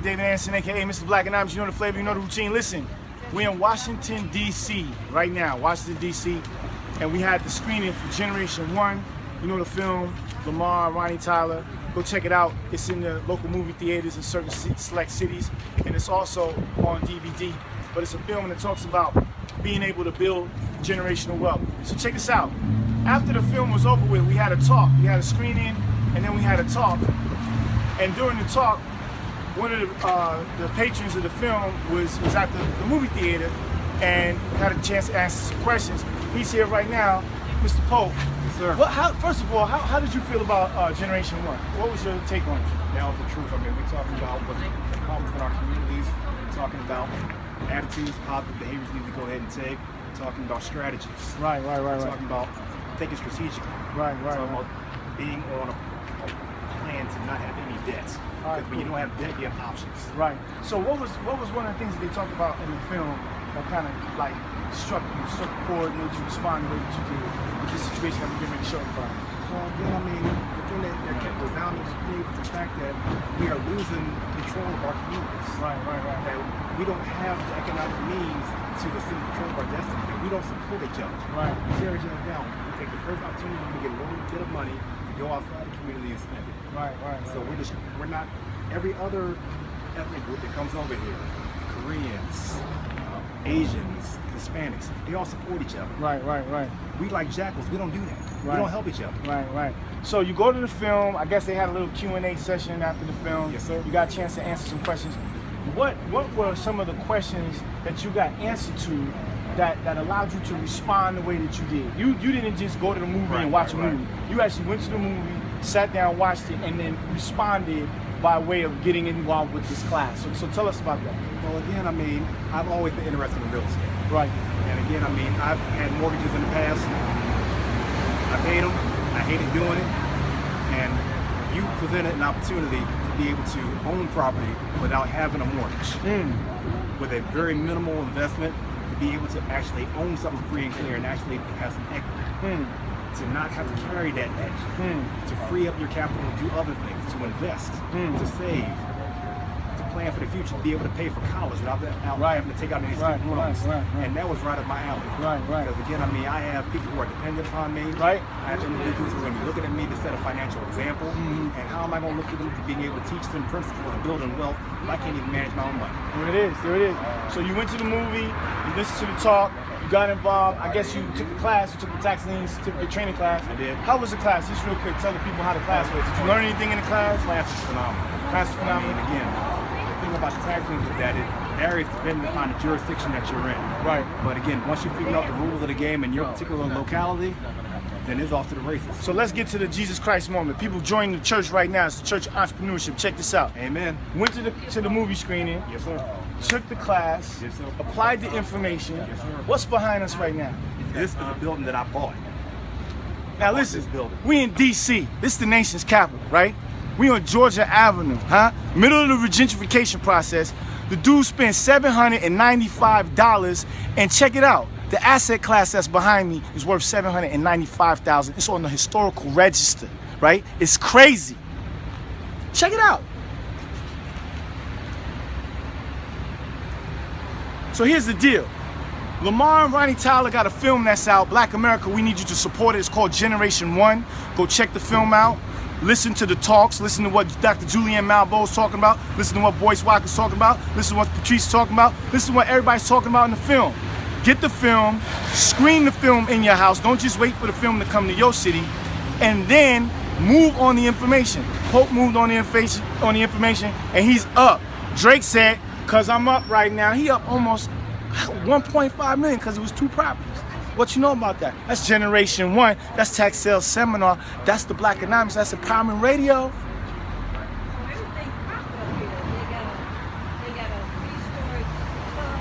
David Anderson, aka Mr. Black Anonymous. You know the flavor, you know the routine. Listen, we're in Washington, D.C. right now, Washington, D.C. And we had the screening for Generation 1. You know the film, Lamar, Ronnie Tyler. Go check it out. It's in the local movie theaters in certain select cities. And it's also on DVD. But it's a film that talks about being able to build generational wealth. So check this out. After the film was over with, we had a talk. We had a screening, and then we had a talk. And during the talk, one of the patrons of the film was at the movie theater and had a chance to answer some questions. He's here right now, Mr. Pope. Yes, sir. First of all, how did you feel about Generation 1? What was your take on it? Now, the truth, I mean, we're talking about what's the problems in our communities. We're talking about attitudes, positive behaviors we need to go ahead and take. We're talking about strategies. Right. We're talking about thinking strategically. Right. We're talking about being on a plan to not have any debts. Because when you don't have debt, you have options. Right. So what was one of the things that they talked about in the film that kind of like struck a chord, made you respond the way that you did with this situation that we're getting ready to show you about? Well, again, I mean, the thing that kept us down is the fact that we are losing control of our communities. Right. That we don't have the economic means to assume control of our destiny. That we don't support each other. Right. We tear each other down. We take the first opportunity to get a little bit of money to go outside the community and spend it. Right. So we're not every other ethnic group that comes over here, Koreans, Asians, Hispanics, they all support each other. Right. We like jackals, we don't do that. Right. We don't help each other. Right. So you go to the film, I guess they had a little Q&A session after the film. Yes, sir. You got a chance to answer some questions. What were some of the questions that you got answered to that allowed you to respond the way that you did? You didn't just go to the movie and watch a movie. You actually went to the movie, sat down, watched it, and then responded by way of getting involved with this class. So tell us about that. Well, again, I mean, I've always been interested in real estate. Right. And again, I mean, I've had mortgages in the past. I paid them. I hated doing it. And you presented an opportunity to be able to own property without having a mortgage. With a very minimal investment, to be able to actually own something free and clear and actually have some equity. To not have to carry that debt, to free up your capital to do other things, to invest, to save, to plan for the future, to be able to pay for college without having to take out any student loans. And that was right up my alley. Because again, I mean, I have people who are dependent upon me. I have individuals who are going to be looking at me to set a financial example. And how am I going to look at them to being able to teach them principles of building wealth if I can't even manage my own money? There it is. So you went to the movie, you listened to the talk, you got involved. I guess you took the class, you took the tax lien certificate training class. I did. How was the class? Just real quick, tell the people how the class was. Did you learn anything in the class? The class is phenomenal. Class is phenomenal. I mean, again, the thing about the tax liens is that it varies depending upon the jurisdiction that you're in. Right. But again, once you figure out the rules of the game in your particular locality, then it's off to the races. So let's get to the Jesus Christ moment. People join the church right now. It's the church of entrepreneurship. Check this out. Amen. Went to the movie screening. Yes, sir. Took the class. Yes, sir. Applied the information. Yes, sir. What's behind us right now? This is a building that I bought. Now listen, this building. we in D.C. This is the nation's capital, right? We on Georgia Avenue, Middle of the gentrification process. The dude spent $795, and check it out. The asset class that's behind me is worth $795,000. It's on the historical register, right? It's crazy. Check it out. So here's the deal. Lamar and Ronnie Tyler got a film that's out, Black America, we need you to support it. It's called Generation 1. Go check the film out. Listen to the talks. Listen to what Dr. Julianne Malveau's talking about. Listen to what Boyce Walker's talking about. Listen to what Patrice is talking about. Listen to what everybody's talking about in the film. Get the film, screen the film in your house. Don't just wait for the film to come to your city, and then move on the information. Pope moved on the information, and he's up. Drake said, "Cause I'm up right now." He up almost 1.5 million because it was 2 properties. What you know about that? That's Generation 1. That's Tax Sales Seminar. That's the Black Anonymous. That's Empowerment Radio.